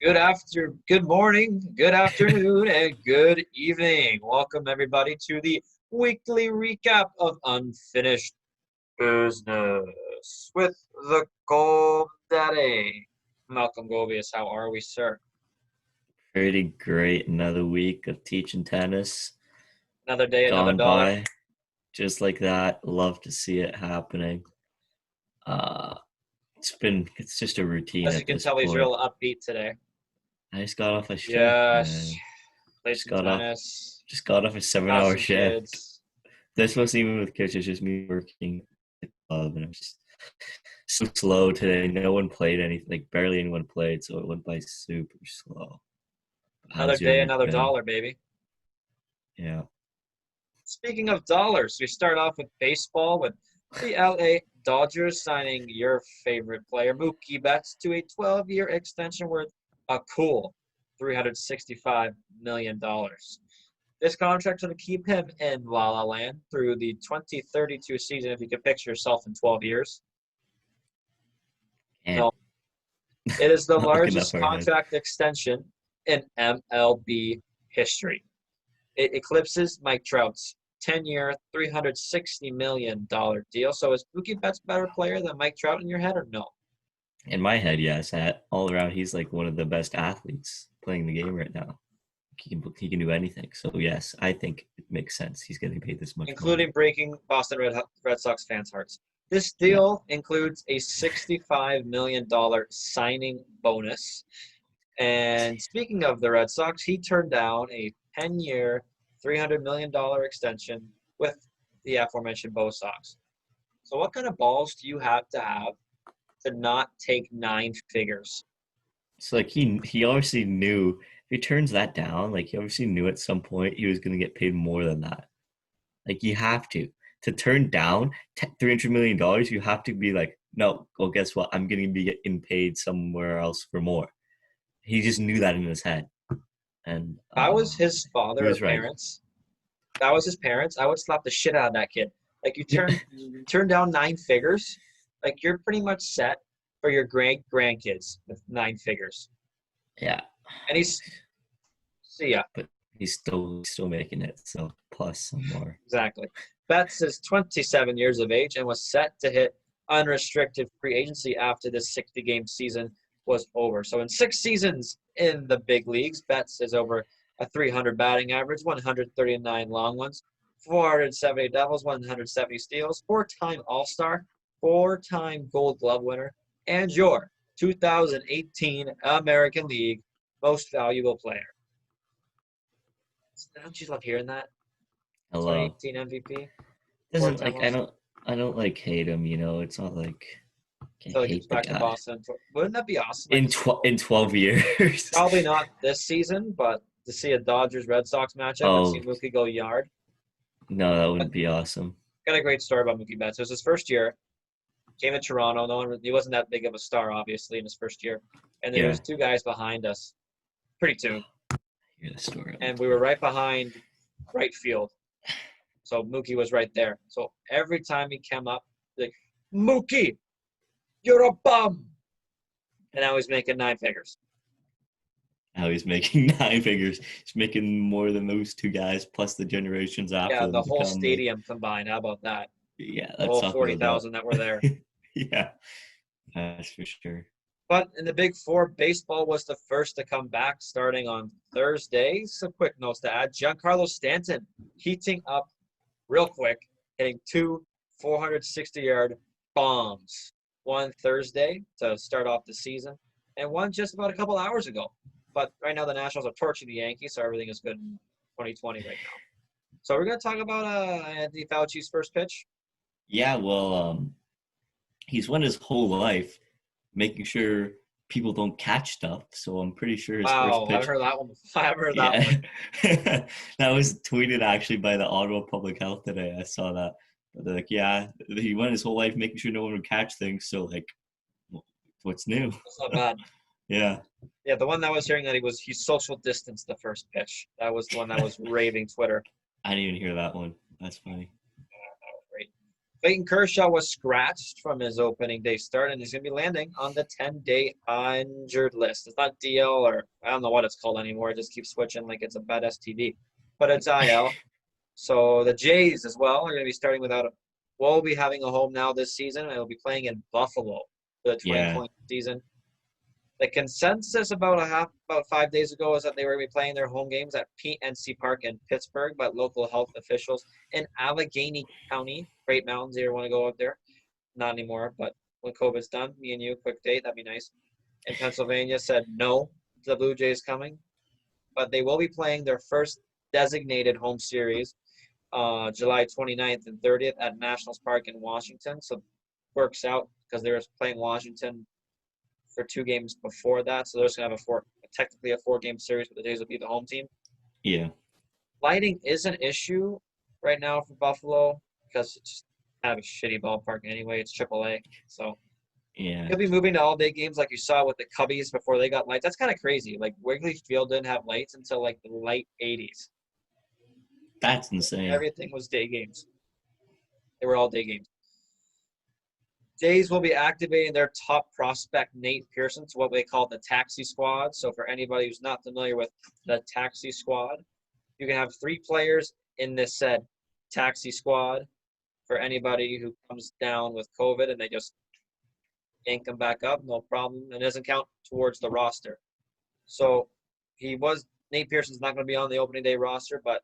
Good morning, good afternoon, and good evening. Welcome everybody to the weekly recap of Unfinished Business with the Gold Daddy. Malcolm Govius, how are we, sir? Pretty great. Another week of teaching tennis Another day, another gone dollar. by, just like that. Love to see it happening. Uh, it's just a routine As you at can this tell, he's point. real upbeat today. I just got off a shift, Yes, man. played Just some got off, tennis, just got off a got 7 hour some shift. kids. This wasn't even with kids. It's just me working at the club, and I'm just so slow today. No one played anything. Like barely anyone played, so it went by super slow. Another How's your day, week another been? dollar, baby. Yeah. Speaking of dollars, we start off with baseball with the LA Dodgers signing your favorite player, Mookie Betts, to a 12-year extension worth a cool $365 million. This contract will keep him in La La Land through the 2032 season, if you can picture yourself in 12 years. And No, it is the not looking that largest far ahead. contract extension in MLB history. It eclipses Mike Trout's 10-year, $360 million deal. So is Mookie Betts a better player than Mike Trout in your head or no? In my head, yes. At all around, he's like one of the best athletes playing the game right now. He can do anything. So yes, I think it makes sense. He's getting paid this much money. Including breaking Boston Red Sox fans' hearts. This Yeah, deal includes a $65 million signing bonus. And speaking of the Red Sox, he turned down a 10-year, $300 million extension with the aforementioned Bo Sox. So what kind of balls do you have to not take nine figures? so like he obviously knew if he turns that down, like he obviously knew at some point he was going to get paid more than that. Like you have to turn down $300 million. You have to be like, no. Well, guess what? I'm going to be getting paid somewhere else for more. He just knew that in his head, and If I was his he father or was right. parents, if I was his parents, I would slap the shit out of that kid. Like you turn down nine figures, like you're pretty much set for your grandkids with nine figures. Yeah, And he's see ya. but he's still making it. So plus some more. Exactly. Betts is 27 years of age and was set to hit unrestricted free agency after this 60-game season was over. So in 6 seasons in the big leagues, Betts is over a 300 batting average, 139 long ones, 470 doubles, 170 steals, four-time All-Star, four-time Gold Glove winner, and your 2018 American League Most Valuable Player. Don't you love hearing that? Hello. 2018 MVP, Doesn't four-time like I All-Star. don't I don't like hate him. It's not like I So he comes hate the back to guy. Boston. Wouldn't that be awesome? Like In to see, 12 years. probably not this season, but to see a Dodgers Red Sox matchup and see Oh Mookie go yard. no, that But wouldn't be awesome. got a great story about Mookie Betts. It was his first year. Came to Toronto. He wasn't that big of a star, obviously, in his first year. And there Yeah, was two guys behind us, pretty tuned, hear the story. and we were right behind right field. So Mookie was right there. So every time he came up, like Mookie, you're a bum, and now he's making nine figures. How he's making 9 figures. He's making more than those two guys plus the generations after Yeah, them the to whole come. Like, stadium combined. How about that? yeah, The let's whole talk about 40,000 that were there. that. Yeah, that's for sure. But in the Big Four, baseball was the first to come back starting on Thursday. Some quick notes to add. Giancarlo Stanton heating up real quick, hitting two 460-yard bombs. One Thursday to start off the season, and one just about a couple hours ago. But right now the Nationals are torching the Yankees, so everything is good in 2020 right now. So we're going to talk about Anthony Fauci's first pitch. Yeah, well, he's went his whole life making sure people don't catch stuff. So I'm pretty sure his first Wow, I've pitch. heard that one. I've heard that Yeah, one. that was tweeted actually by the Ottawa Public Health today. I saw that. But they're like, yeah, he went his whole life making sure no one would catch things. So like, what's new? That's not bad. Yeah, Yeah, the one that I was hearing that he social distanced the first pitch. That was the one that was raving Twitter. I didn't even hear that one. That's funny. That was great. Clayton Kershaw was scratched from his opening day start, and he's going to be landing on the 10-day injured list. It's not DL, or I don't know what it's called anymore. It just keeps switching like it's a bad STD. But it's IL. So the Jays as well are going to be starting without a – will be having a home now this season, and they'll be playing in Buffalo for the 2020 season. The consensus about 5 days ago is that they were going to be playing their home games at PNC Park in Pittsburgh, but local health officials in Allegheny County, Great Mountains, you ever want to go out there? Not anymore, but when COVID's done, me and you, quick date, that'd be nice. In Pennsylvania said no to the Blue Jays coming, but they will be playing their first designated home series July 29th and 30th at Nationals Park in Washington. So works out because they were playing Washington for 2 games before that, so they're just gonna have technically a 4-game series, but the Jays will be the home team. Yeah. Lighting is an issue right now for Buffalo because it's just kind of a shitty ballpark anyway. It's AAA, so Yeah. he'll be moving to all-day games like you saw with the Cubbies before they got lights. That's kind of crazy. Like Wrigley Field didn't have lights until like the late 80s. That's insane. Everything was day games. They were all day games. Jays will be activating their top prospect, Nate Pearson, to what they call the taxi squad. So for anybody who's not familiar with the taxi squad, you can have 3 players in this said taxi squad for anybody who comes down with COVID and they just yank them back up, no problem. It doesn't count towards the roster. So Nate Pearson's not going to be on the opening day roster, but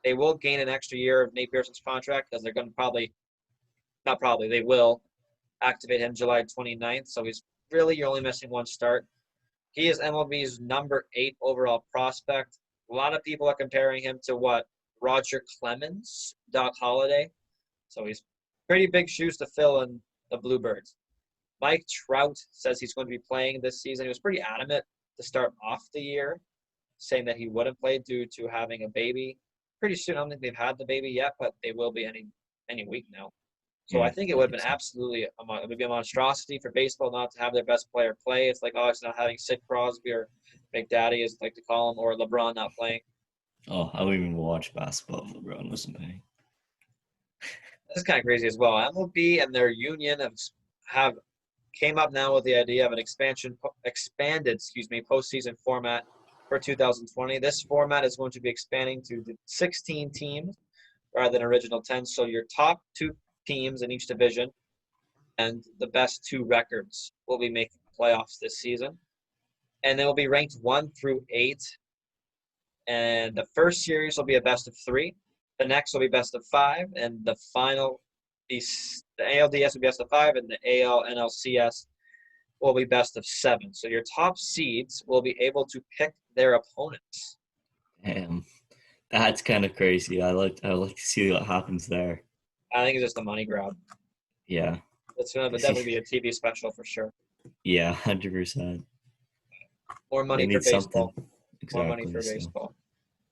they will gain an extra year of Nate Pearson's contract because they're going to they will activate him July 29th. So you're only missing 1 start. He is MLB's number 8 overall prospect. A lot of people are comparing him to Roger Clemens, Doc Holliday. So he's pretty big shoes to fill in the Bluebirds. Mike Trout says he's going to be playing this season. He was pretty adamant to start off the year, saying that he wouldn't play due to having a baby. Pretty soon, I don't think they've had the baby yet, but they will be any week now. So I think it would have been absolutely it would be a monstrosity for baseball not to have their best player play. It's like, it's not having Sid Crosby or Big Daddy, as I like to call him, or LeBron not playing. Oh, I don't even watch basketball if LeBron wasn't playing. That's kind of crazy as well. MLB and their union have came up now with the idea of an expanded postseason format for 2020. This format is going to be expanding to 16 teams rather than original 10. So your top 2 teams in each division and the best 2 records will be making playoffs this season. And they will be ranked 1 through 8. And the first series will be a best of 3. The next will be best of 5. And the final, the ALDS will be best of 5, and the AL NLCS will be best of 7. So your top seeds will be able to pick their opponents. Damn. That's kind of crazy. I like to see what happens there. I think it's just a money grab. Yeah. It's going to definitely be a TV special for sure. Yeah, 100%. More money for baseball. Exactly, More money for baseball.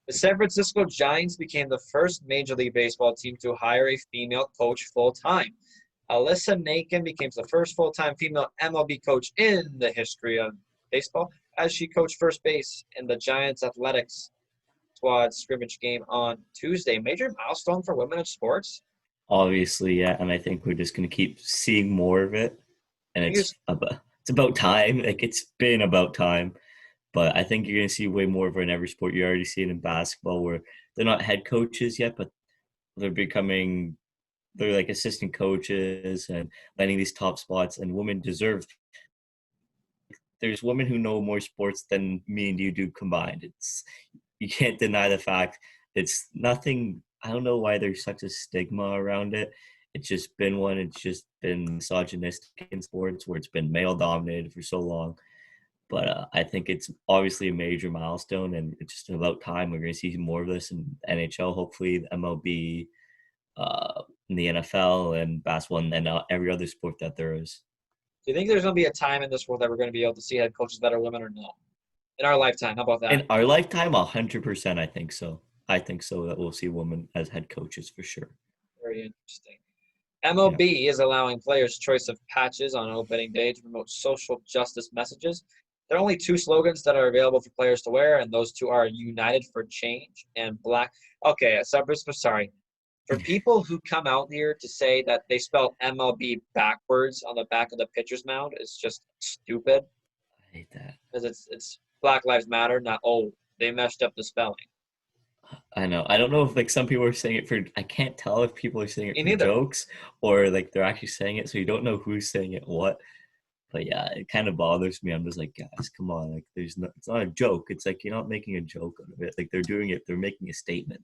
The San Francisco Giants became the first Major League Baseball team to hire a female coach full-time. Alyssa Nakin became the first full-time female MLB coach in the history of baseball, as she coached first base in the Giants athletics squad scrimmage game on Tuesday. Major milestone for women in sports. Obviously, yeah, and I think we're just going to keep seeing more of it, and it's about time. Like, it's been about time, but I think you're going to see way more of it in every sport. You already see it in basketball, where they're not head coaches yet, but they're like assistant coaches and landing these top spots, and women deserve. There's women who know more sports than me and you do combined. You can't deny the fact. It's nothing. I don't know why there's such a stigma around it. It's just been one. It's just been misogynistic in sports where it's been male dominated for so long. But I think it's obviously a major milestone, and it's just about time. We're going to see more of this in NHL, hopefully, the MLB, in the NFL, and basketball, and every other sport that there is. Do you think there's going to be a time in this world that we're going to be able to see head coaches that are women or no? In our lifetime, how about that? In our lifetime, 100%, I think so. I think so that we'll see women as head coaches for sure. Very interesting. MLB is allowing players choice of patches on opening day to promote social justice messages. There are only 2 slogans that are available for players to wear, and those 2 are United for Change and Black. Okay, sorry. For people who come out here to say that they spell MLB backwards on the back of the pitcher's mound, it's just stupid. I hate that. Because it's Black Lives Matter, not, they messed up the spelling. I know. I don't know if like some people are saying it for. I can't tell if people are saying it Me for neither. jokes or like they're actually saying it. So you don't know who's saying it what. But yeah, it kind of bothers me. I'm just like, guys, come on. Like, it's not a joke. It's like you're not making a joke out of it. Like they're doing it. They're making a statement.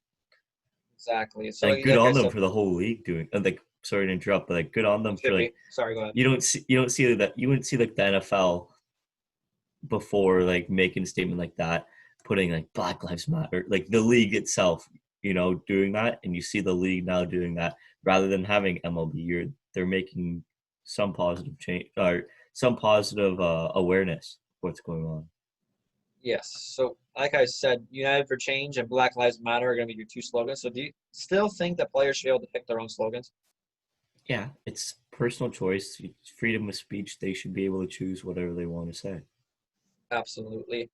Exactly. So And good like I on them said, for the whole league doing. And like, sorry to interrupt, but like, good on them for like. Sorry, go ahead. You don't see that. You wouldn't see like the NFL before like making a statement like that, putting like Black Lives Matter, like the league itself, doing that, and you see the league now doing that rather than having MLB. They're making some positive change or some positive awareness of what's going on. Yes. So, like I said, United for Change and Black Lives Matter are going to be your two slogans. So, do you still think that players should be able to pick their own slogans? Yeah, it's personal choice. It's freedom of speech. They should be able to choose whatever they want to say. Absolutely.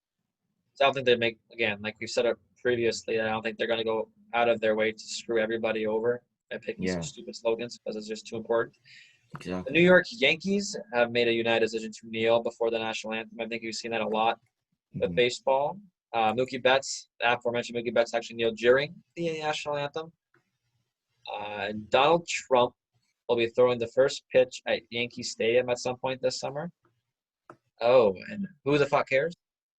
So I don't think they make, again, like we said it previously, I don't think they're going to go out of their way to screw everybody over by picking some stupid slogans because it's just too important. Exactly. The New York Yankees have made a united decision to kneel before the national anthem. I think you've seen that a lot with baseball. Mookie Betts, the aforementioned Mookie Betts, actually kneeled during the national anthem. Donald Trump will be throwing the first pitch at Yankee Stadium at some point this summer. Oh, and who the fuck cares?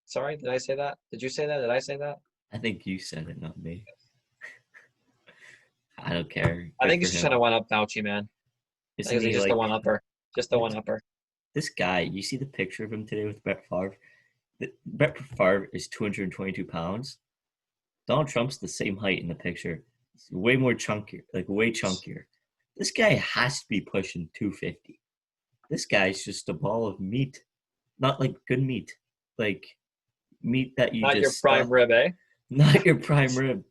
Sorry, did I say that? Did you say that? Did I say that? I think you said it, not me. I don't care. I think he's just trying to one-up Fauci, man. Isn't he just like a one-upper? Just a one-upper. This guy, you see the picture of him today with Brett Favre? Brett Favre is 222 pounds. Donald Trump's the same height in the picture. He's way more chunkier, like way chunkier. This guy has to be pushing 250. This guy's just a ball of meat. Not like good meat. Like meat that you not just your prime rib, eh? Not your prime rib.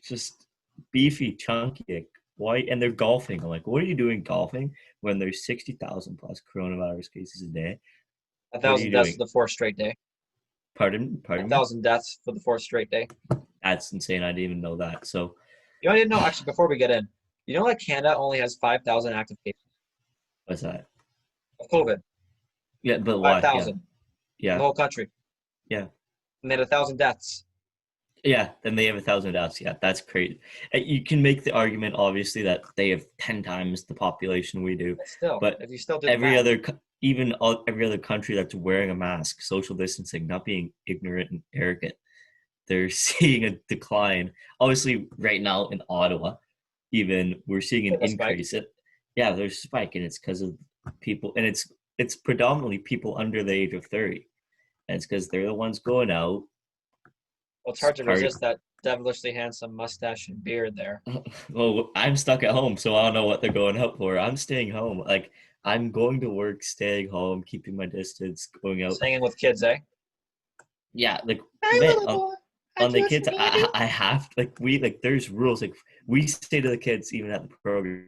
Just beefy, chunky, white, and they're golfing. I'm like, what are you doing golfing when there's 60,000 plus coronavirus cases a day? 1,000 deaths for the fourth straight day. Pardon 1,000 deaths for the fourth straight day. That's insane. I didn't even know that. So I didn't know, actually, before we get in, that Canada only has 5,000 active cases? What's that? Of COVID. Yeah, but why? 5,000. Yeah. The whole country. Yeah. And they had 1,000 deaths. Yeah, then they have 1,000 deaths. Yeah, that's crazy. You can make the argument, obviously, that they have 10 times the population we do. But if you still do every other country that's wearing a mask, social distancing, not being ignorant and arrogant, they're seeing a decline. Obviously, right now in Ottawa, even we're seeing an increase. There's a spike, and it's because of people, and it's predominantly people under the age of 30, and it's because they're the ones going out. Well, it's hard to resist that devilishly handsome mustache and beard there. Well, I'm stuck at home, so I don't know what they're going out for. I'm staying home. Like, I'm going to work, staying home, keeping my distance, going out. Hanging with kids, eh? Yeah, like, man, on the kids, I have, there's rules. Like, we say to the kids, even at the program,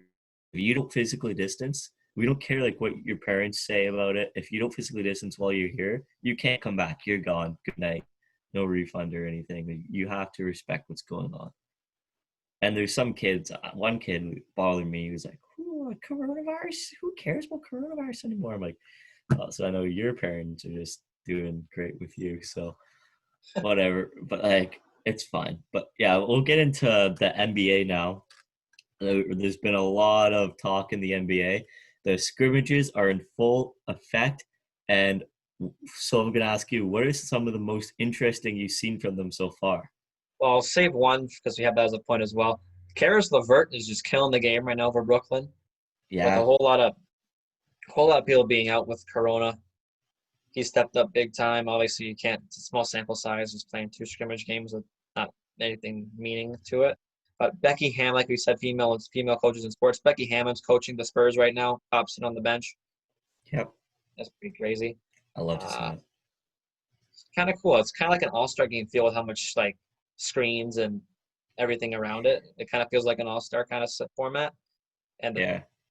if you don't physically distance, we don't care, like, what your parents say about it. If you don't physically distance while you're here, you can't come back. You're gone. Good night. No refund or anything. You have to respect what's going on. And there's some kids, one kid bothered me. He was like, coronavirus? Who cares about coronavirus anymore? I'm like, so I know your parents are just doing great with you. So whatever. But like, it's fine. But yeah, we'll get into the NBA now. There's been a lot of talk in the NBA. The scrimmages are in full effect. And so I'm going to ask you, what are some of the most interesting you've seen from them so far? Well, I'll save one because we have that as a point as well. Karis LeVert is just killing the game right now for Brooklyn. Yeah. With a whole lot of people being out with Corona. He stepped up big time. Obviously, it's a small sample size, just playing 2 scrimmage games with not anything meaning to it. But Becky Hammon, like we said, female coaches in sports. Becky Hammon's coaching the Spurs right now, sitting on the bench. Yep. That's pretty crazy. I love to see it. It's kind of cool. It's kind of like an all-star game feel with how much like screens and everything around it. It kind of feels like an all-star kind of format. And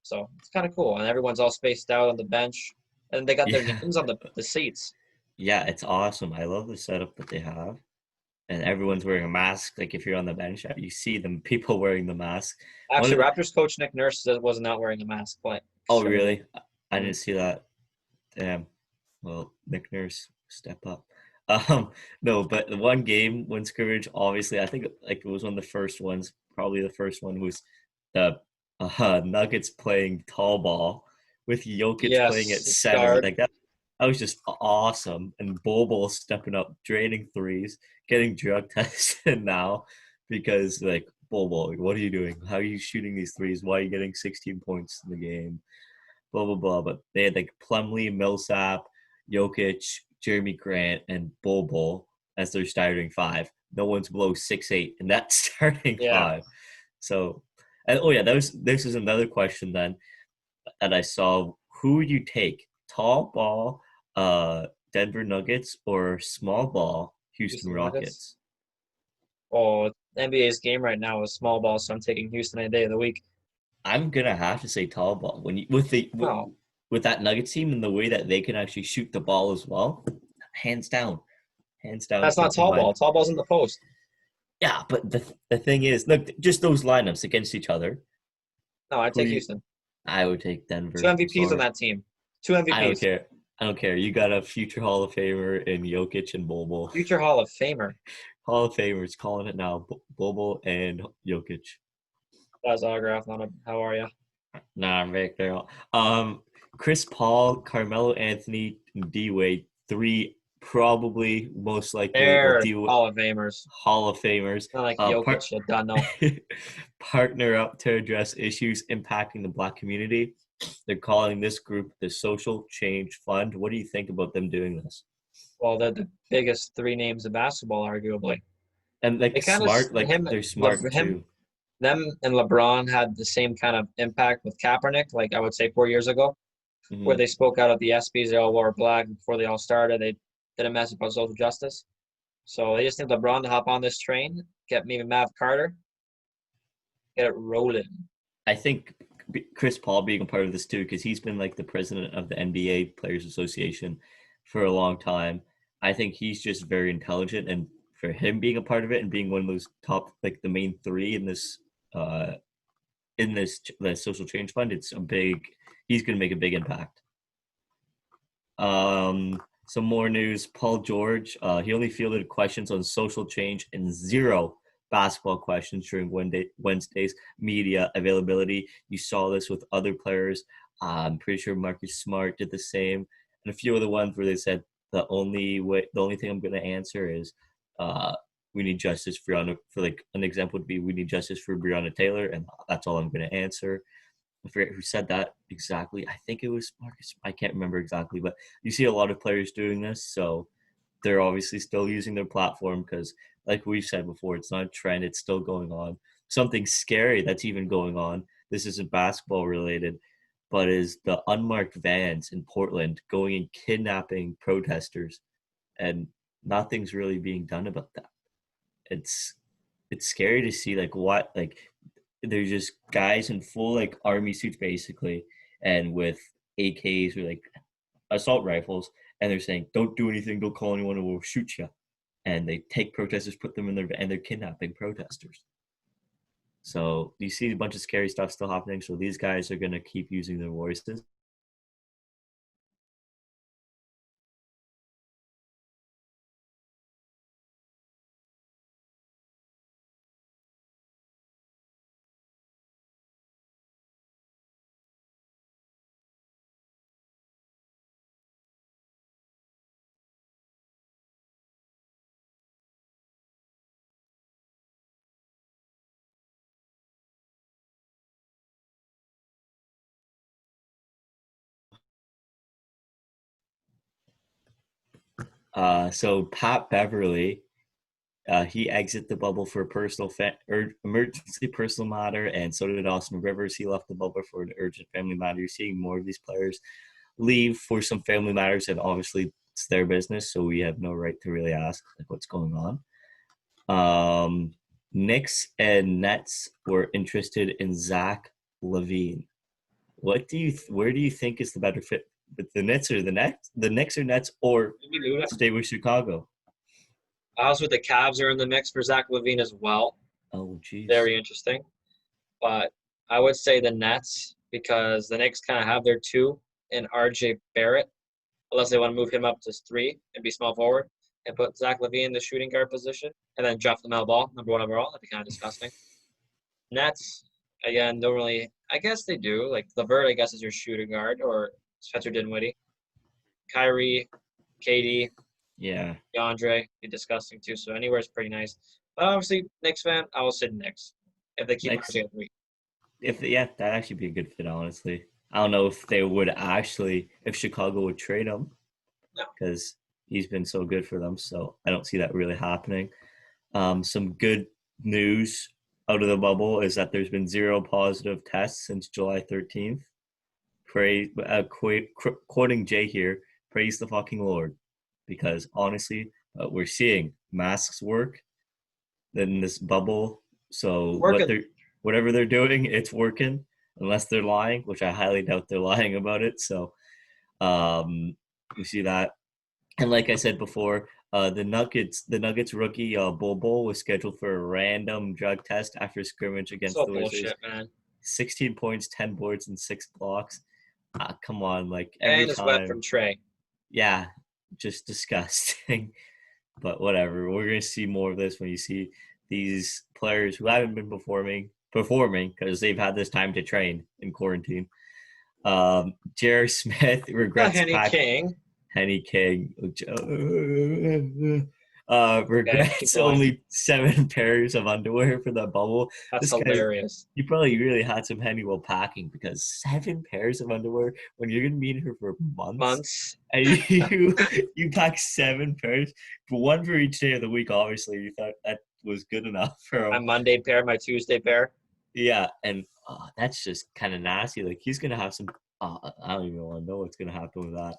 so it's kind of cool. And everyone's all spaced out on the bench. And they got their names on the seats. Yeah, it's awesome. I love the setup that they have. and everyone's wearing a mask. Like if you're on the bench, you see them people wearing the mask. Actually, Raptors coach Nick Nurse was not wearing a mask. But oh, really? I didn't see that. Damn. Well, Nick Nurse, step up. No, but the one scrimmage, obviously, I think like it was one of the first ones. Probably the first one was the Nuggets playing tall ball with Jokic playing at center. Guard. Like that was just awesome. And Bobo stepping up, draining threes, getting drug tested now because like Bobo, what are you doing? How are you shooting these threes? Why are you getting 16 points in the game? Blah blah blah. But they had like Plumlee, Millsap, Jokic, Jeremy Grant, and Bobo as their starting five. No one's below 6'8" in that starting five. So, and this is another question then that I saw. Who would you take? Tall ball, Denver Nuggets, or small ball, Houston Rockets? Oh, NBA's game right now is small ball, so I'm taking Houston any day of the week. I'm gonna have to say tall ball when you with that Nuggets team and the way that they can actually shoot the ball as well. Hands down. That's not tall ball. Tall ball's in the post. Yeah, but the thing is, look, just those lineups against each other. No, I'd take Houston. I would take Denver. 2 MVPs on that team. 2 MVPs. I don't care. You got a future Hall of Famer in Jokic and Bobo. Future Hall of Famer. Hall of Famers, calling it now. Bobo and Jokic. That was autograph on him. How are you? Nah, I'm back there. Chris Paul, Carmelo Anthony, and D-Wade, 3 probably most likely Hall of Famers. Hall of Famers. Not like Jokic, done no. Partner up to address issues impacting the Black community. They're calling this group the Social Change Fund. What do you think about them doing this? Well, they're the biggest 3 names of basketball, arguably. And like smart, like they're smart too. Them and LeBron had the same kind of impact with Kaepernick, like I would say 4 years ago, where they spoke out at the ESPYs. They all wore black before they all started. They did a message about social justice. So they just need LeBron to hop on this train, get maybe Mav Carter, get it rolling. I think Chris Paul being a part of this too, because he's been like the president of the NBA Players Association for a long time. I think he's just very intelligent, and for him being a part of it and being one of those top, like the main 3 in this the social change fund, he's going to make a big impact. Some more news. Paul George, he only fielded questions on social change and 0 basketball questions during Wednesday's media availability. You saw this with other players. I'm pretty sure Marcus Smart did the same, and a few other ones where they said the only thing I'm going to answer is we need justice for like an example would be we need justice for Breonna Taylor, and that's all I'm going to answer. I forget who said that exactly. I think it was Marcus. I can't remember exactly, but you see a lot of players doing this, so they're obviously still using their platform because, like we've said before, it's not a trend. It's still going on. Something scary that's even going on. This isn't basketball related, but is the unmarked vans in Portland going and kidnapping protesters, and nothing's really being done about that. It's scary to see they're just guys in full like army suits basically, and with AKs or like assault rifles, and they're saying don't do anything, don't call anyone, or we'll shoot you. And they take protesters, put them in their van, and they're kidnapping protesters. So you see a bunch of scary stuff still happening. So these guys are going to keep using their voices. So Pat Beverly, he exited the bubble for a emergency personal matter, and so did Austin Rivers. He left the bubble for an urgent family matter. You're seeing more of these players leave for some family matters, and obviously it's their business, so we have no right to really ask like what's going on. Knicks and Nets were interested in Zach LaVine. Where do you think is the better fit with the Nets or the Nets or Nets, or stay with Chicago? Also, the Cavs are in the mix for Zach LaVine as well. Oh, jeez. Very interesting. But I would say the Nets because the Knicks kind of have their two in RJ Barrett, unless they want to move him up to 3 and be small forward and put Zach LaVine in the shooting guard position and then drop LaMelo Ball, number 1 overall. That'd be kind of disgusting. Nets, again, don't really – I guess they do. Like, LeVert, I guess, is your shooting guard or Spencer Dinwiddie. Kyrie, KD, Yeah. DeAndre, be disgusting too. So anywhere is pretty nice. But obviously, Knicks fan, I will say Knicks if they keep Next, RJ at 3. that'd actually be a good fit, honestly. I don't know if they would actually, if Chicago would trade him, No. because he's been so good for them. So I don't see that really happening. Some good news out of the bubble is that there's been 0 positive tests since July 13th. Quoting Jay here, praise the fucking Lord, because honestly, we're seeing masks work in this bubble. So whatever they're doing, it's working, unless they're lying, which I highly doubt they're lying about it. So we see that. And like I said before, the Nuggets rookie Bol was scheduled for a random drug test after a scrimmage against the Wizards. Bullshit, man. 16 points, 10 boards, and 6 blocks. Come on, like every and time. wet from Trey. Yeah, just disgusting. But whatever. We're gonna see more of this when you see these players who haven't been performing because they've had this time to train in quarantine. J.R. Smith regrets Henny King regrets only 7 pairs of underwear for the bubble. That's hilarious. You probably really had some Henny while packing, because 7 pairs of underwear when you're gonna be in here for months. And you pack 7 pairs, but 1 for each day of the week. Obviously, you thought that was good enough for my Monday pair, my Tuesday pair. Yeah, and that's just kind of nasty. Like, he's gonna have some. I don't even want to know what's gonna happen with that.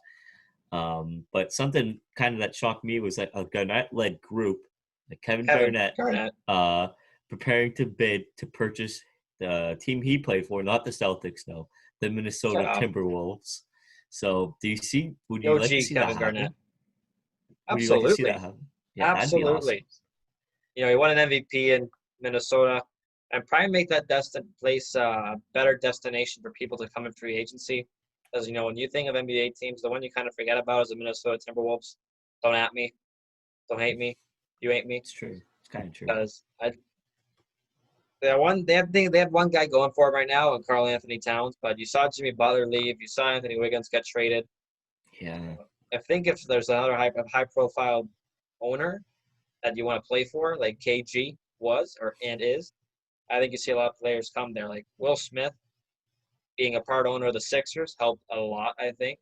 But something kind of that shocked me was that a Garnett-led group, like Kevin Garnett, preparing to bid to purchase the team he played for, not the Celtics, no, the Minnesota Timberwolves. So, would you like to see Kevin that Garnett. happen? Absolutely. Would you like to see that happen? Yeah, absolutely. That'd be awesome. You know, he won an MVP in Minnesota, and probably make that place a better destination for people to come in free agency. Because, you know, when you think of NBA teams, the one you kind of forget about is the Minnesota Timberwolves. Don't at me. Don't hate me. You hate me. It's true. It's kind of true. Because they have one guy going for it right now, Karl Anthony Towns. But you saw Jimmy Butler leave. You saw Anthony Wiggins get traded. Yeah. I think if there's another high-profile owner that you want to play for, like KG was and is, I think you see a lot of players come there. Like Will Smith, being a part owner of the Sixers, helped a lot, I think.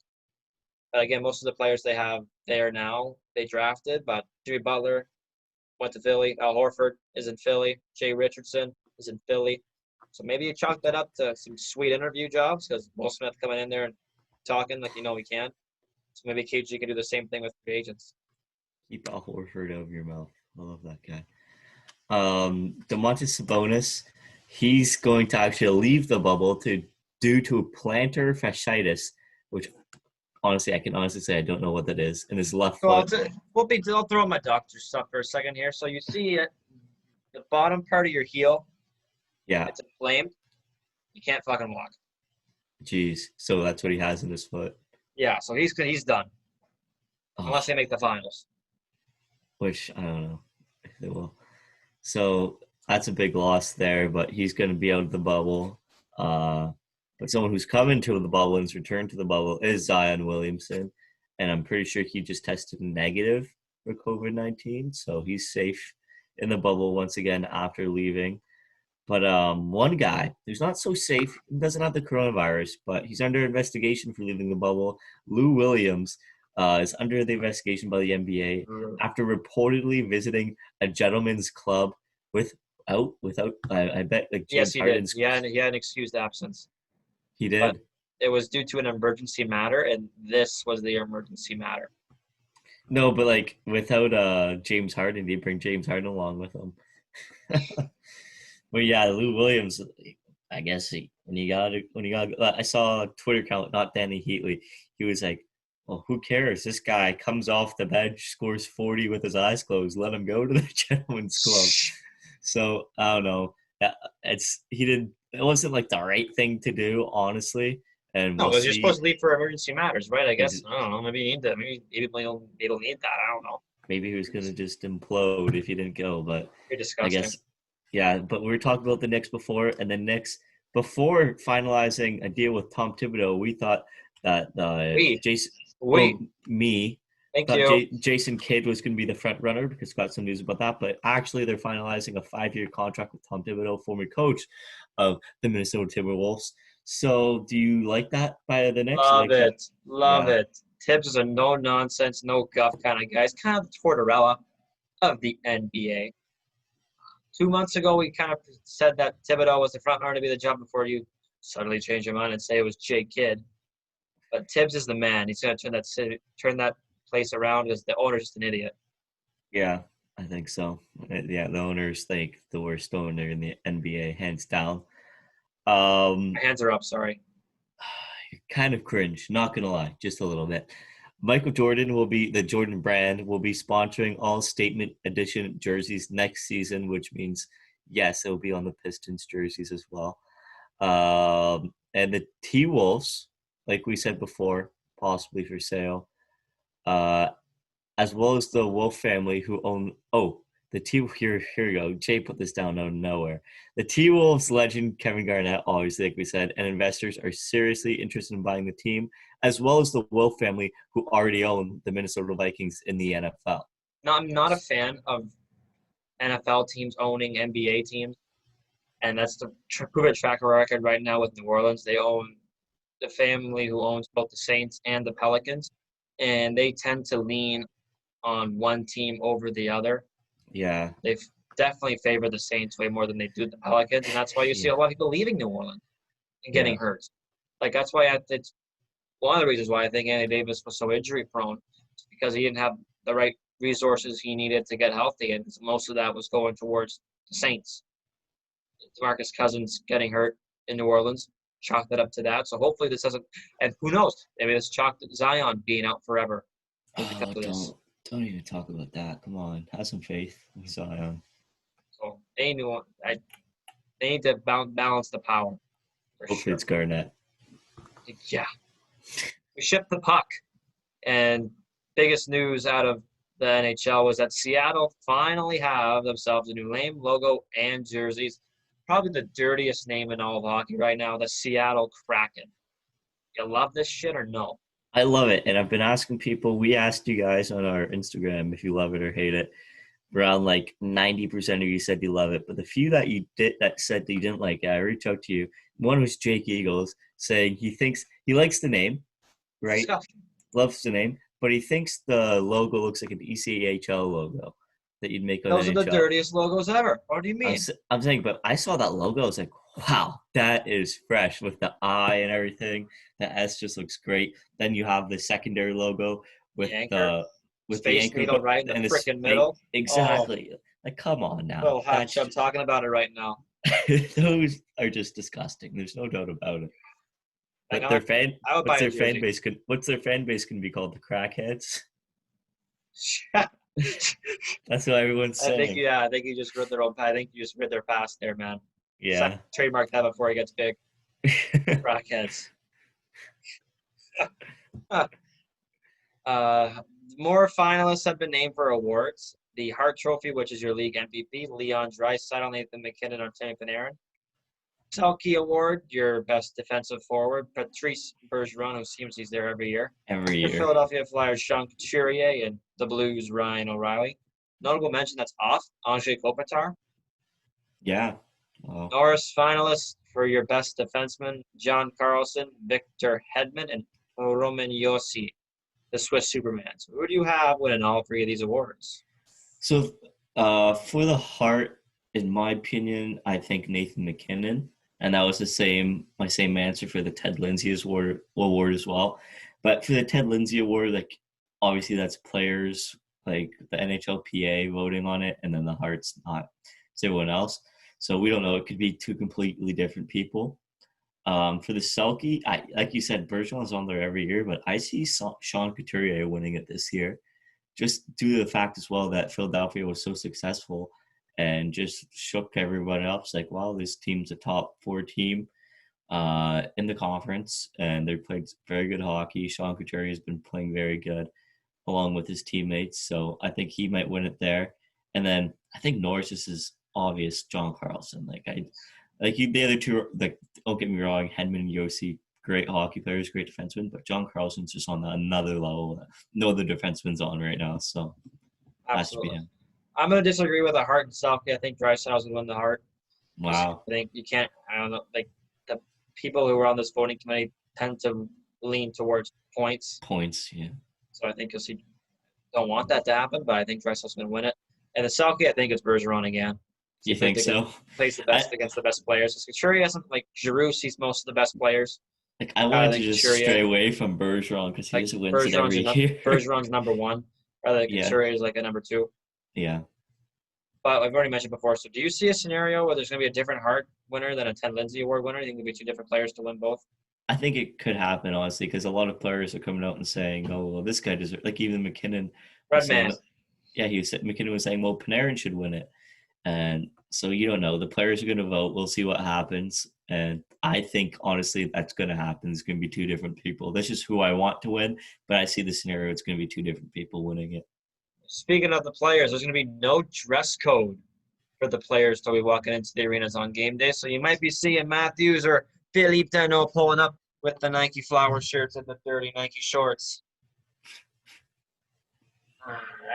But again, most of the players they have there now, they drafted. But Jimmy Butler went to Philly. Al Horford is in Philly. Jay Richardson is in Philly. So maybe you chalk that up to some sweet interview jobs, because Will Smith coming in there and talking like he can. So maybe KG can do the same thing with free agents. Keep Al Horford out of your mouth. I love that guy. Domantas Sabonis, he's going to actually leave the bubble due to plantar fasciitis, which honestly, I can honestly say I don't know what that is, in his left foot. I'll throw my doctor's stuff for a second here. So you see it, the bottom part of your heel. Yeah. It's inflamed. You can't fucking walk. Jeez. So that's what he has in his foot. Yeah, so he's done. Unless they make the finals. Which, I don't know if they will. So that's a big loss there, but he's going to be out of the bubble. But someone who's coming to the bubble and has returned to the bubble is Zion Williamson. And I'm pretty sure he just tested negative for COVID-19. So he's safe in the bubble once again after leaving. But one guy who's not so safe, doesn't have the coronavirus, but he's under investigation for leaving the bubble. Lou Williams is under the investigation by the NBA after reportedly visiting a gentleman's club without I bet, like, James Harden's. He had an excused absence. He did. But it was due to an emergency matter, and this was the emergency matter. No, but like without James Harden, he bring James Harden along with him. But yeah, Lou Williams, I guess I saw a Twitter account, not Danny Heatley. He was like, well, who cares? This guy comes off the bench, scores 40 with his eyes closed. Let him go to the gentleman's club. So I don't know. It wasn't like the right thing to do, honestly. And No, we'll because you're supposed see. to leave for emergency matters, right? I guess. I don't know. Maybe you need that. Maybe they don't need that. I don't know. Maybe he was gonna just implode if he didn't go, but You're I disgusting. guess yeah. But we were talking about the Knicks before, and then Knicks before finalizing a deal with Tom Thibodeau, we thought that Jason, well, We. me Thank thought you. Jason Kidd was going to be the front runner because got some news about that. But actually, they're finalizing a 5-year contract with Tom Thibodeau, former coach of the Minnesota Timberwolves. So, do you like that by the Knicks? You Love like that? it. Love Yeah. it. Tibbs is a no nonsense, no guff kind of guy. He's kind of the Tortorella of the NBA. 2 months ago, we kind of said that Thibodeau was the front runner to be the job before you suddenly change your mind and say it was Jay Kidd. But Tibbs is the man. He's going to turn that place around because the owner's just an idiot. Yeah, I think so. Yeah, the owners think the worst owner in the NBA, hands down. My hands are up, sorry. Kind of cringe, not gonna lie, just a little bit. The Jordan brand will be sponsoring all statement edition jerseys next season, which means yes, it will be on the Pistons jerseys as well. And the T Wolves, like we said before, possibly for sale. As well as the Wolf family who own the T here we go. Jay put this down out of nowhere. The T Wolves legend Kevin Garnett, obviously, like we said, and investors are seriously interested in buying the team, as well as the Wolf family who already own the Minnesota Vikings in the NFL. No, I'm not a fan of NFL teams owning NBA teams, and that's the proven track record right now with New Orleans. They own the family who owns both the Saints and the Pelicans, and they tend to lean on one team over the other. Yeah. They've definitely favored the Saints way more than they do the Pelicans, and that's why you see a lot of people leaving New Orleans and getting hurt. Like that's why it's one of the reasons why I think Anthony Davis was so injury prone, because he didn't have the right resources he needed to get healthy, and most of that was going towards the Saints. DeMarcus Cousins getting hurt in New Orleans, chalk that up to that. So hopefully this doesn't, and who knows, maybe this chalked Zion being out forever because of this. Don't even talk about that. Come on, have some faith in Zion. So they need to balance the power. Hopefully it's Garnett. Yeah. We shipped the puck. And biggest news out of the NHL was that Seattle finally have themselves a new name, logo, and jerseys. Probably the dirtiest name in all of hockey right now, the Seattle Kraken. You love this shit or no? I love it. And I've been asking people, we asked you guys on our Instagram if you love it or hate it. Around like 90% of you said you love it. But the few that you did that said that you didn't like it, I reached out to you. One was Jake Eagles saying he likes the name, right? Loves the name, but he thinks the logo looks like an ECHL logo that you'd make on Those NHL. are the dirtiest logos ever. What do you mean? I'm saying, but I saw that logo. I was like, wow, that is fresh with the I and everything. The S just looks great. Then you have the secondary logo with the Space anchor needle right in the freaking middle. Exactly. Like, come on now. Little hot chub talking about it right now. Those are just disgusting. There's no doubt about it. But what's their fan base can be called? The Crackheads. That's what everyone's saying. I think you just read their past there, man. Yeah. Trademark that before he gets big. Crackheads. More finalists have been named for awards. The Hart Trophy, which is your league MVP, Leon Draisaitl, Nathan McKinnon, Artemi Panarin. Selke Award, your best defensive forward, Patrice Bergeron, who seems he's there every year. The Philadelphia Flyers, Sean Couturier, and the Blues, Ryan O'Reilly. Notable mention that's off, Anze Kopitar. Yeah. Oh. Norris finalists for your best defenseman, John Carlson, Victor Hedman, and Roman Josi, the Swiss Superman. So who do you have winning all three of these awards? So for the Hart, in my opinion, I think Nathan McKinnon. And that was my same answer for the Ted Lindsay award as well. But for the Ted Lindsay Award, like obviously that's players, like the NHLPA voting on it, and then the Hart's not. It's everyone else. So we don't know. It could be two completely different people. For the Selkie, like you said, Bergeron's on there every year, but I see Sean Couturier winning it this year, just due to the fact as well that Philadelphia was so successful and just shook everyone up. It's like, wow, this team's a top 4 team in the conference, and they played very good hockey. Sean Couturier has been playing very good along with his teammates, so I think he might win it there. And then I think Norris is obvious, John Carlson. The other two, like, don't get me wrong, Hedman and Yossi, great hockey players, great defensemen, but John Carlson's just on another level that no other defenseman's on right now, so has to be Absolutely. him. I'm going to disagree with the Hart and Selke. I think Drysdale's going to win the Hart. Wow. I think you can't, I don't know, like the people who are on this voting committee tend to lean towards points. Points, yeah. So I think you'll see, don't want that to happen, but I think Drysdale's going to win it. And the Selke, I think it's Bergeron again. You think so? Plays the best against the best players. So Couturier hasn't, like, Giroux sees most of the best players. Like, I wanted to just stray away from Bergeron because he just wins it every year. Bergeron's number 1, rather than Couturier is like a number 2. Yeah. But I've already mentioned before. So do you see a scenario where there's going to be a different Hart winner than a Ted Lindsay Award winner? Do you think there'll be 2 different players to win both? I think it could happen, honestly, because a lot of players are coming out and saying, oh, well, this guy deserves, like even McKinnon. Redman. Yeah, McKinnon was saying, well, Panarin should win it. And so you don't know. The players are going to vote. We'll see what happens. And I think, honestly, that's going to happen. It's going to be 2 different people. That's just who I want to win. But I see the scenario. It's going to be 2 different people winning it. Speaking of the players, there's going to be no dress code for the players till we walking into the arenas on game day. So you might be seeing Matthews or Philippe Danault pulling up with the Nike flower shirts and the dirty Nike shorts.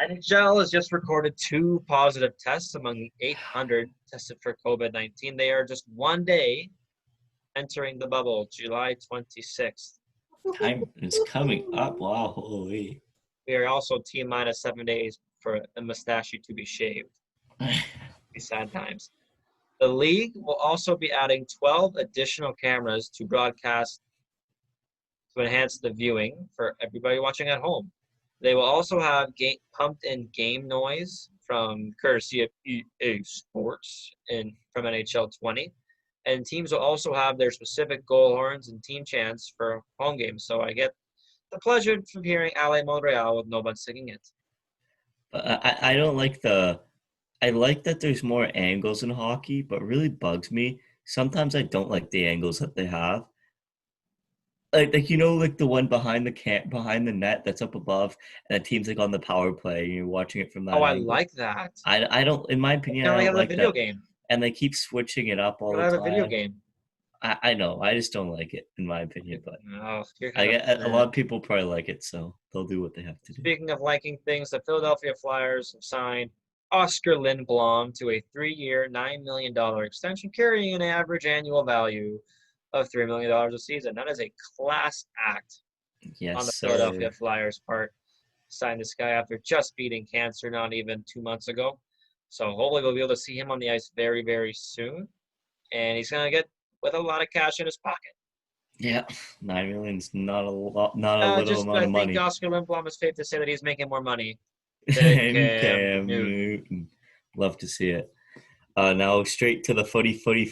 NHL has just recorded 2 positive tests among the 800 tested for COVID-19. They are just 1 day entering the bubble, July 26th. Time is coming up. Wow, holy. We are also T-minus 7 days for the mustachio to be shaved. These sad times. The league will also be adding 12 additional cameras to broadcast to enhance the viewing for everybody watching at home. They will also have pumped-in game noise from courtesy of EA Sports from NHL 20. And teams will also have their specific goal horns and team chants for home games. So I get the pleasure of hearing Ale Montreal with nobody singing it. I don't like I like that there's more angles in hockey, but really bugs me. Sometimes I don't like the angles that they have. Like like the one behind the net that's up above, and the team's like on the power play, and you're watching it from that. Oh, angle. I like that. I don't, in my opinion, I don't like video that. Game. And they keep switching it up all the time. Have a video game. I know. I just don't like it, in my opinion. But I get a lot of people probably like it, so they'll do what they have to do. Speaking of liking things, the Philadelphia Flyers have signed Oscar Lindblom to a 3-year, $9 million extension, carrying an average annual value of $3 million a season. That is a class act on the Philadelphia Flyers' part. Signed this guy after just beating cancer not even 2 months ago. So hopefully we'll be able to see him on the ice very, very soon. And he's going to get with a lot of cash in his pocket. Yeah, $9 million is not a lot, not a little amount of money. I think Oscar Lindblom is safe to say that he's making more money than Cam Newton. Love to see it. Now straight to the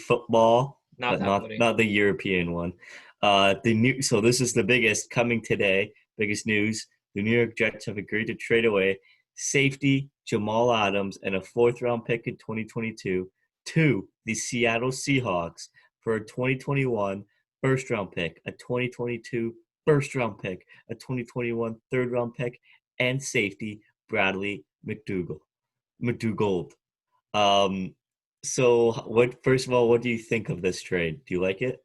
football. Not the European one. So this is the biggest coming today. Biggest news: the New York Jets have agreed to trade away safety Jamal Adams and a 4th-round pick in 2022 to the Seattle Seahawks for a 2021 first-round pick, a 2022 first-round pick, a 2021 third-round pick, and safety Bradley McDougald. So, first of all, what do you think of this trade? Do you like it?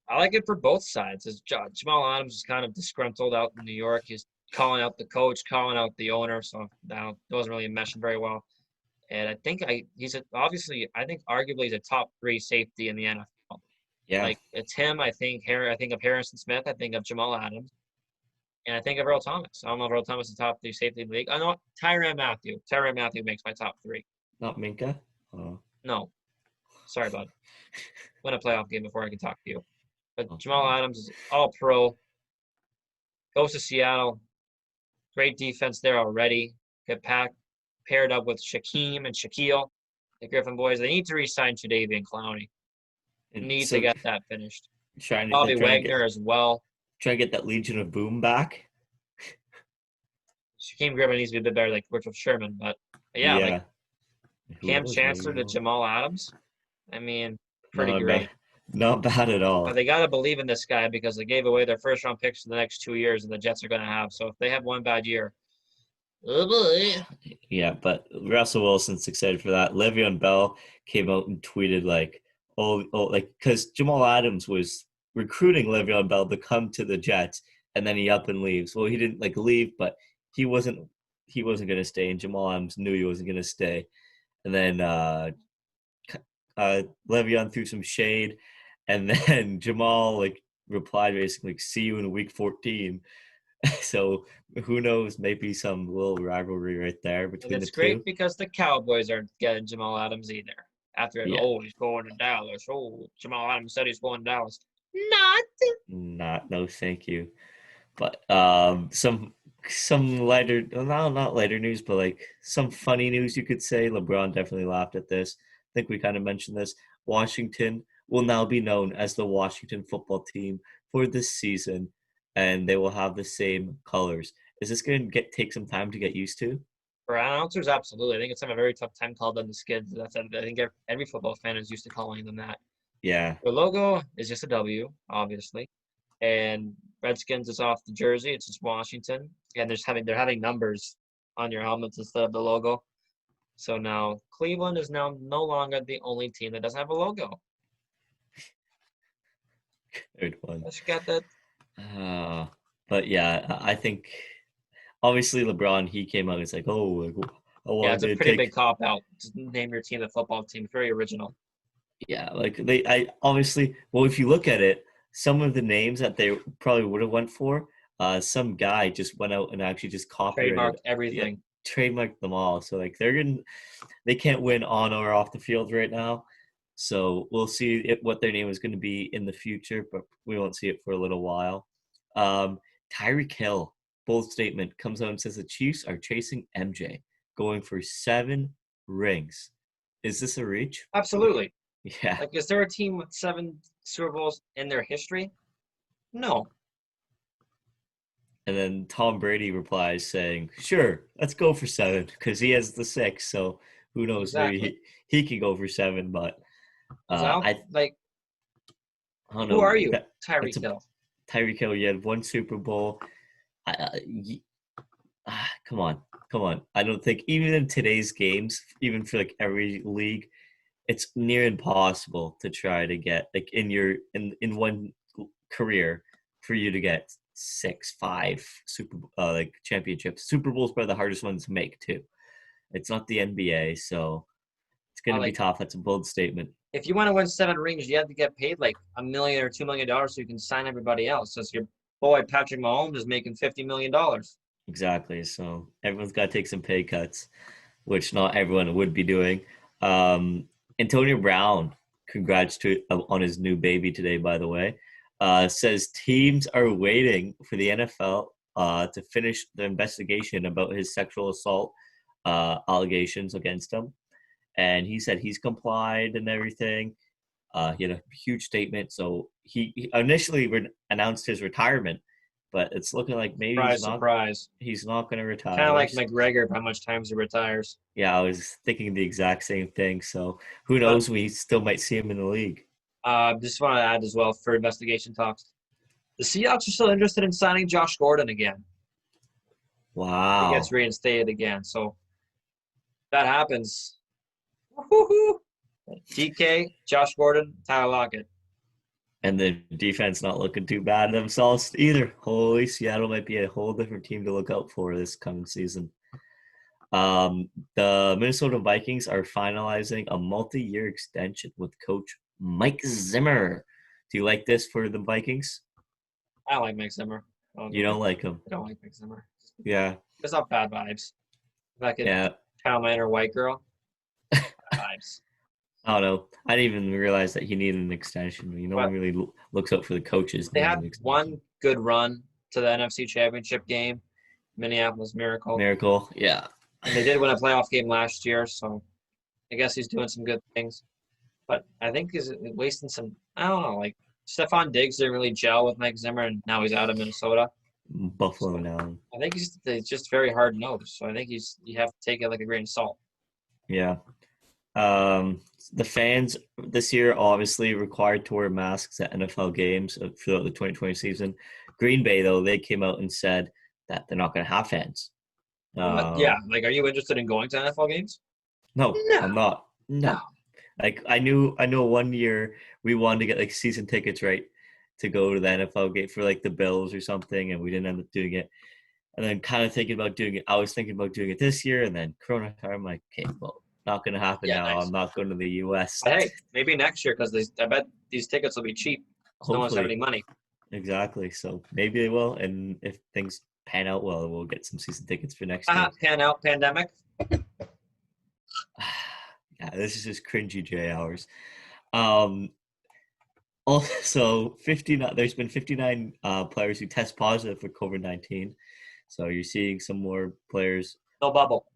I like it for both sides. Jamal Adams is kind of disgruntled out in New York. He's calling out the coach, calling out the owner, so that wasn't really meshing very well. And I think he's arguably he's a top 3 safety in the NFL. Yeah, like it's him. I think of Harrison Smith. I think of Jamal Adams, and I think of Earl Thomas. I don't know if Earl Thomas is the top 3 safety in the league. I know Tyrann Mathieu. Tyrann Mathieu makes my top 3. Not Minka. Oh. No, sorry, bud. Win a playoff game before I can talk to you. But Jamal Adams is all pro. Goes to Seattle. Great defense there already. Get paired up with Shaquem and Shaquille, the Griffin boys. They need to re-sign Jadeveon Clowney. Need to get that finished. Trying to Bobby trying to get Wagner as well. trying to get that Legion of Boom back. Shaquem Griffin needs to be a bit better, like Richard Sherman. But yeah, like Yeah. Who Cam knows? Maybe Chancellor he to will. Jamal Adams. I mean, pretty Not bad. great. Not bad at But all. they got to believe in this guy because they gave away their first round picks for the next 2 years, and the Jets are going to have. So if they have one bad year, oh boy. Yeah, but Russell Wilson's excited for that. Le'Veon Bell came out and tweeted like, like because Jamal Adams was recruiting Le'Veon Bell to come to the Jets, and then he up and leaves. Well, he didn't like leave, but he wasn't going to stay, and Jamal Adams knew he wasn't going to stay. And then Le'Veon threw some shade, and then Jamal like replied basically, like, "See you in week 14." So who knows? Maybe some little rivalry right there And between the it's two. great because the Cowboys aren't getting Jamal Adams either. After it, Yeah, oh, he's going to Dallas. Oh, Jamal Adams said he's going to Dallas. Not. no, thank you. But some lighter, no, not lighter news, but like some funny news you could say. LeBron definitely laughed at this. I think we kind of mentioned this. Washington will now be known as the Washington football team for this season, and they will have the same colors. Is this going to take some time to get used to? For announcers, absolutely. I think it's having a very tough time calling them the Skids. I think every football fan is used to calling them that. Yeah, Their logo is just a W, obviously, and Redskins is off the jersey. It's just Washington, and they're having numbers on your helmets instead of the logo. So now Cleveland is now no longer the only team that doesn't have a logo. third one. I just got that. But yeah, I think obviously LeBron he came out. It's like, oh, like, I Yeah, wanted it's a to pretty take. big cop out. Just name your team the football team. It's very original. Yeah, like I obviously, well, if you look at it, some of the names that they probably would have went for, some guy just went out and actually just copyrighted, Trademarked yeah, everything. trademarked them all. So like they can't win on or off the field right now. So we'll see what their name is going to be in the future, but we won't see it for a little while. Um, Tyreek Hill, bold statement, comes out and says the Chiefs are chasing MJ, going for 7 rings. Is this a reach? Absolutely. Yeah. Like, is there a team with 7 Super Bowls in their history? No. And then Tom Brady replies saying, "Sure, let's go for 7," because he has the 6. So who knows? Maybe Exactly. he can go for 7. But Because I don't I like. I don't Who know. are you, That's Tyreek a Hill? Tyreek Hill. You had 1 Super Bowl. Come on, come on. I don't think even in today's games, even for like every league, it's near impossible to try to get like in one career for you to get 6, 5 like championships. Super Bowl's probably the hardest one to make too. It's not the NBA, so it's going to be Like, tough. That's a bold statement. if you want to win 7 rings, you have to get paid like $1 million or $2 million so you can sign everybody else. So your boy Patrick Mahomes is making $50 million. Exactly. So everyone's got to take some pay cuts, which not everyone would be doing. Um, Antonio Brown, congrats to on his new baby today, by the way. Says teams are waiting for the NFL to finish the investigation about his sexual assault allegations against him, and he said he's complied and everything. He had a huge statement. So he initially announced his retirement, but it's looking like maybe Surprise, surprise. he's not going to Kind of retire. like McGregor, how much times he retires. Yeah, I was thinking the exact same thing. So who But knows? We still might see him in the league. just want to add as well for investigation talks. The Seahawks are still interested in signing Josh Gordon again. He gets Wow. reinstated again. So if that happens. Woo-hoo-hoo. DK, Josh Gordon, Tyler Lockett. And the defense not looking too bad themselves either. Holy, Seattle might be a whole different team to look out for this coming season. The Minnesota Vikings are finalizing a multi-year extension with coach Mike Zimmer. Do you like this for the Vikings? I like Mike Zimmer. You don't like him? I don't like Mike Zimmer. Yeah. It's not bad vibes. If I could Yeah. channel my inner white girl, bad vibes. I don't know. I didn't even realize that he needed an extension. No But one really looks out for the coaches. they had one good run to the NFC Championship game, Minneapolis Miracle. Miracle. Yeah. And they did win a playoff game last year, so I guess he's doing some good things. But I think he's wasting some, I don't know, like Stephon Diggs didn't really gel with Mike Zimmer, and now he's out of Minnesota. Buffalo now. I think it's just very hard nosed. So I think you have to take it like a grain of salt. Yeah. The fans this year obviously required to wear masks at NFL games throughout the 2020 season. Green Bay, though, they came out and said that they're not going to have fans. Yeah, like, are you interested in going to NFL games? No, No. I'm not. No. Like, I know 1 year we wanted to get like season tickets, right, to go to the NFL game for like the Bills or something, and we didn't end up doing it. And then kind of thinking about doing it. I was thinking about doing it this year, and then Corona time, I'm like, okay, well, not going to happen now. Nice. I'm not going to the U.S. But hey, maybe next year, because I bet these tickets will be cheap. No one's have any money. Exactly. So maybe they will, and if things pan out well, we'll get some season tickets for next year. Pan out, pandemic. Yeah, this is just cringy J hours. Also, 59. There's been 59 players who test positive for COVID-19. So you're seeing some more players. No bubble.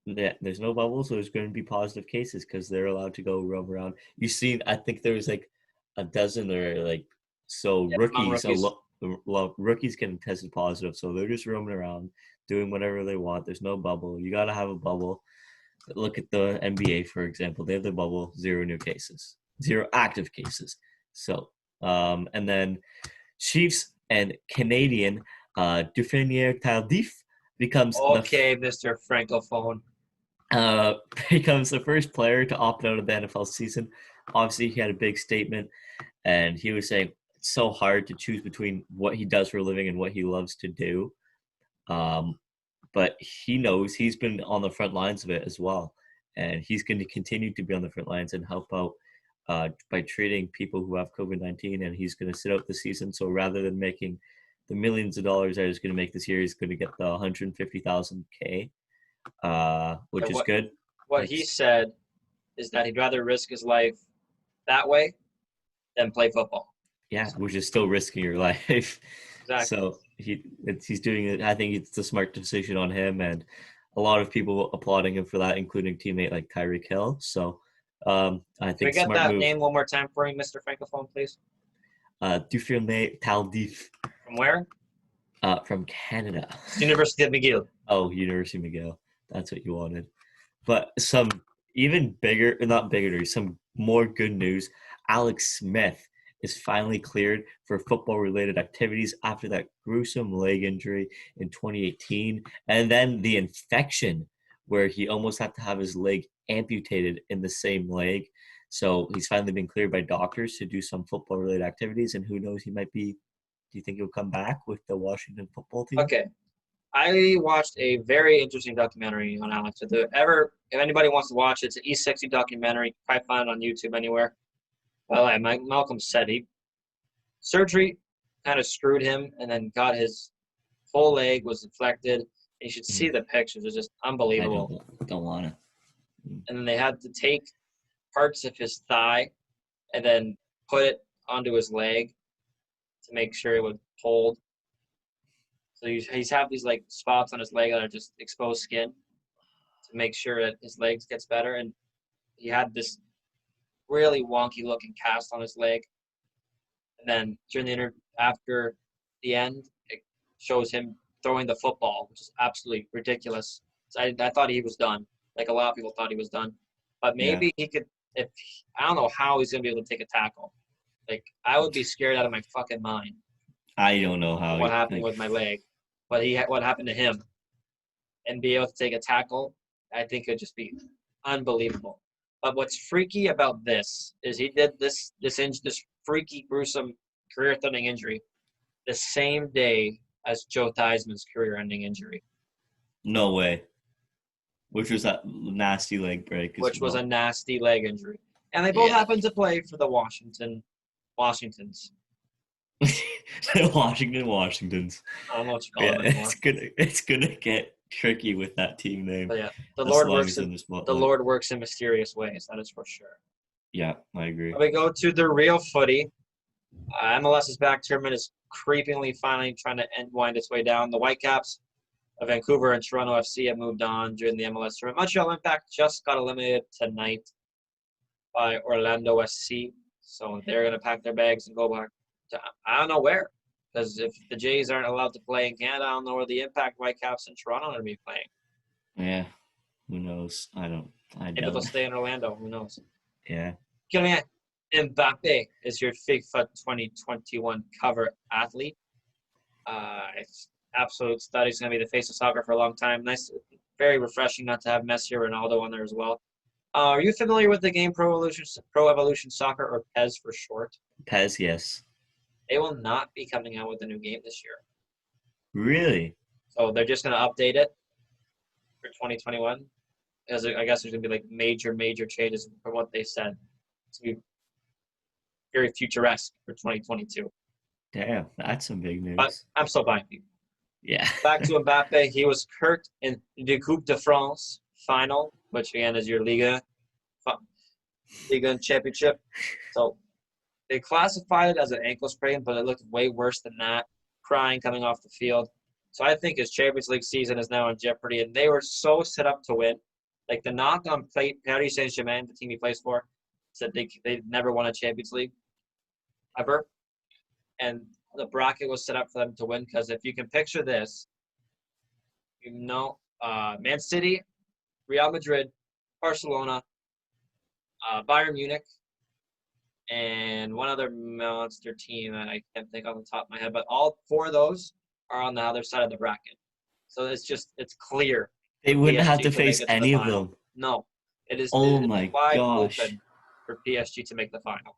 Yeah, there's no bubble, so there's going to be positive cases because they're allowed to go roam around. You've seen, I think there was like a dozen or like so rookies. Rookies getting tested positive, so they're just roaming around doing whatever they want. There's no bubble. You got to have a bubble. Look at the NBA, for example. They have the bubble, 0 new cases, 0 active cases. So, and then Chiefs and Canadian Dufresne Tardif becomes Mr. Francophone. Becomes the first player to opt out of the NFL season. Obviously, he had a big statement, and he was saying it's so hard to choose between what he does for a living and what he loves to do. But he knows he's been on the front lines of it as well, and he's going to continue to be on the front lines and help out by treating people who have COVID-19, and he's going to sit out the season. So rather than making the millions of dollars that he's going to make this year, he's going to get the $150,000 which is good. What he said is that he'd rather risk his life that way than play football. Yeah, which is still risking your life. Exactly. So he's doing it. I think it's a smart decision on him, and a lot of people applauding him for that, including teammate like Tyreek Hill. So I think Can we get smart that move. name one more time for you, Mr. Francophone, please? Dufresne Tardif. From where? From Canada. University of McGill. Oh, University of McGill. That's what you wanted. But some even bigger, not bigger news, some more good news. Alex Smith is finally cleared for football-related activities after that gruesome leg injury in 2018. And then the infection where he almost had to have his leg amputated in the same leg. So he's finally been cleared by doctors to do some football-related activities. And who knows, he might be – do you think he'll come back with the Washington football team? Okay. I watched a very interesting documentary on Alex. If anybody wants to watch it, it's an E60 documentary. You can probably find it on YouTube anywhere. Well, Malcolm said surgery kind of screwed him, and then got his whole leg was infected. You should see the pictures; it's just unbelievable. I don't want to. And then they had to take parts of his thigh and then put it onto his leg to make sure it would hold. So he's have these like spots on his leg that are just exposed skin to make sure that his legs gets better. And he had this really wonky looking cast on his leg. And then during the interview, after the end, it shows him throwing the football, which is absolutely ridiculous. So I thought he was done. Like a lot of people thought he was done. But maybe he could, I don't know how he's going to be able to take a tackle. Like, I would be scared out of my fucking mind. I don't know how. What happened with my leg. But what happened to him. And be able to take a tackle, I think it would just be unbelievable. But what's freaky about this is he did this freaky, gruesome, career-threatening injury the same day as Joe Theismann's career-ending injury. No way. Which was that nasty leg break. Which was a nasty leg injury. And they both happened to play for the Washingtons. Washingtons. I don't know what you call them anymore. It's gonna get tricky with that team name. But yeah, the Lord works in mysterious ways. That is for sure. Yeah, I agree. We go to the real footy. MLS's back tournament is creepingly finally trying to wind its way down. The Whitecaps of Vancouver and Toronto FC have moved on during the MLS tournament. Montreal Impact just got eliminated tonight by Orlando SC. So they're going to pack their bags and go back to I don't know where. Because if the Jays aren't allowed to play in Canada, I don't know where the Impact Whitecaps in Toronto are going to be playing. Yeah. Who knows? I Maybe don't. they'll stay in Orlando. Who knows? Yeah. Kylian Mbappe is your FIFA 2021 cover athlete. It's absolute stud. He's going to be the face of soccer for a long time. Nice, very refreshing not to have Messi or Ronaldo on there as well. Are you familiar with the game Pro Evolution Soccer, or PES for short? PES, yes. They will not be coming out with a new game this year. Really? So they're just going to update it for 2021. Because I guess there's going to be like major changes from what they said. It's going to be very futuristic for 2022. Damn, that's some big news. But I'm still buying people. Yeah. Back to Mbappe, he was hurt in the Coupe de France final, which again is your Liga championship. So they classified it as an ankle sprain, but it looked way worse than that. Crying coming off the field. So I think his Champions League season is now in jeopardy, and they were so set up to win. Like the knock on Paris Saint-Germain, the team he plays for, said they never won a Champions League ever. And the bracket was set up for them to win because if you can picture this, Man City, Real Madrid, Barcelona, Bayern Munich, and one other monster team that I can't think on the top of my head, but all four of those are on the other side of the bracket. So it's clear. They wouldn't PSG have to face any of them. No. It is my wide gosh. open for PSG to make the final.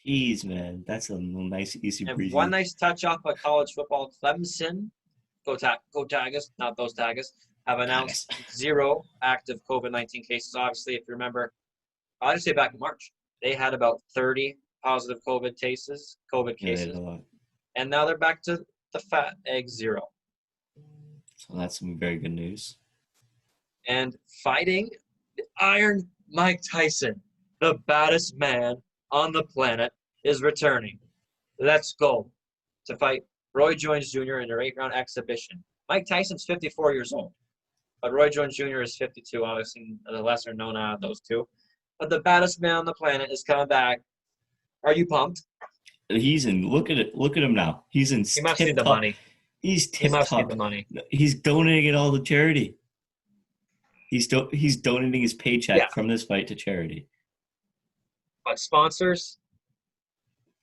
Jeez, man. That's a nice, easy breezy. And one nice touch off of college football, Clemson, go Tigers, not those Tigers, have announced 0 active COVID-19 cases. Obviously, if you remember, I'll just say back in March, they had about 30 positive COVID cases. And now they're back to the fat egg 0. So that's some very good news. And fighting the Iron Mike Tyson, the baddest man on the planet, is returning. Let's go to fight Roy Jones Jr. in their 8-round exhibition. Mike Tyson's 54 years old, but Roy Jones Jr. is 52, obviously the lesser known out of those two. But the baddest man on the planet is coming back. Are you pumped? He's in. Look at it. Look at him now. He's in. He must need the money. He's tip He must top. need the money. He's donating it all to charity. He's donating his paycheck from this fight to charity. But sponsors?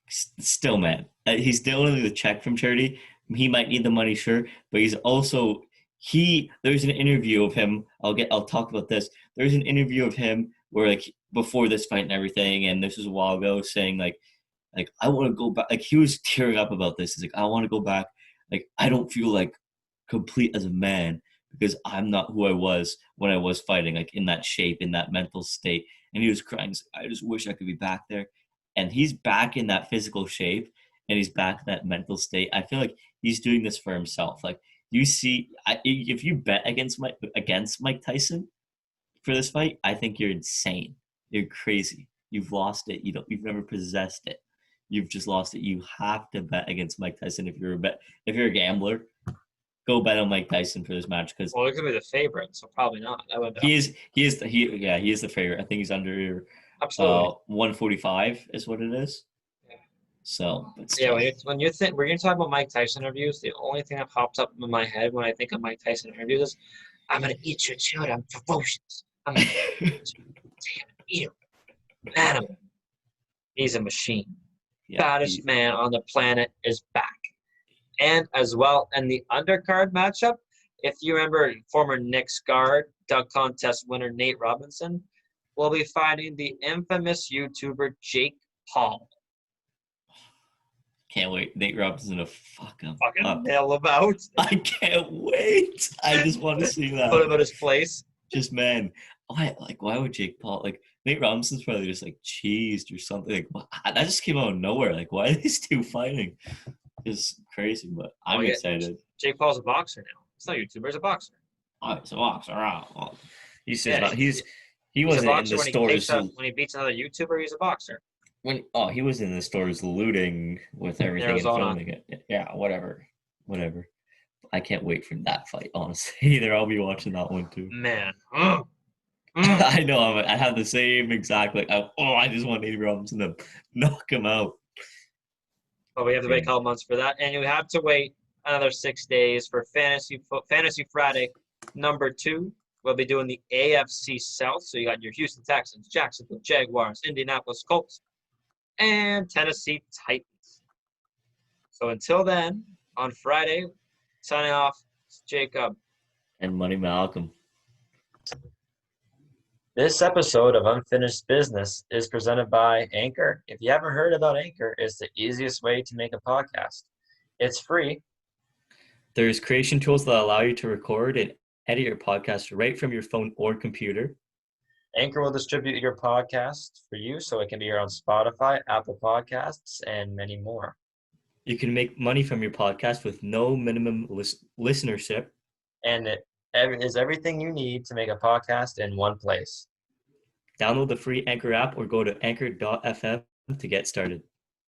Still, man. He's donating the check from charity. He might need the money, sure, but he's also there's an interview of him. I'll talk about this. There's an interview of him where like before this fight and everything, and this was a while ago, saying like I want to go back. Like he was tearing up about this. He's like, I want to go back. Like I don't feel like complete as a man because I'm not who I was when I was fighting, like in that shape, in that mental state. And he was crying. He's like, I just wish I could be back there. And he's back in that physical shape, and he's back in that mental state. I feel like he's doing this for himself. Like you see, if you bet against Mike Tyson for this fight, I think you're insane. You're crazy. You've lost it. You've never possessed it. You've just lost it. You have to bet against Mike Tyson if you're a gambler. Go bet on Mike Tyson for this match because it could be the favorite, so probably not. He is the favorite. I think he's under 145 is what it is. Yeah. So when you think we're gonna talk about Mike Tyson interviews, the only thing that pops up in my head when I think of Mike Tyson interviews is, "I'm gonna eat your children. I'm ferocious. I'm gonna eat him. Animal. He's a machine. Baddest man on the planet is back." And as well, in the undercard matchup, if you remember, former Knicks guard, dunk contest winner Nate Robinson will be fighting the infamous YouTuber Jake Paul. Can't wait. Nate Robinson to fucking nail him out. I can't wait. I just want to see that. Put him at his place. Just, man, why would Jake Paul, like, Nate Robinson's probably just, like, cheesed or something. Like, that just came out of nowhere. Like, why are these two fighting? It's crazy, but I'm excited. Jake Paul's a boxer now. He's not a YouTuber. He's a boxer. Oh, he's a boxer. Well, he wasn't in the stores. When he beats another YouTuber, he's a boxer. He was in the stores looting with everything and filming it. Yeah, whatever. I can't wait for that fight, honestly. Either I'll be watching that one too. Man. I know. I have the same exact I just want Nate Robinson to knock him out. But we have to wait a couple months for that, and you have to wait another 6 days for Fantasy Friday #2. We'll be doing the AFC South. So you got your Houston Texans, Jacksonville Jaguars, Indianapolis Colts, and Tennessee Titans. So until then, on Friday, signing off, it's Jacob. And Money Malcolm. This episode of Unfinished Business is presented by Anchor. If you haven't heard about Anchor, it's the easiest way to make a podcast. It's free. There's creation tools that allow you to record and edit your podcast right from your phone or computer. Anchor will distribute your podcast for you so it can be heard on Spotify, Apple Podcasts, and many more. You can make money from your podcast with no minimum listenership. And it is everything you need to make a podcast in one place. Download the free Anchor app or go to anchor.fm to get started.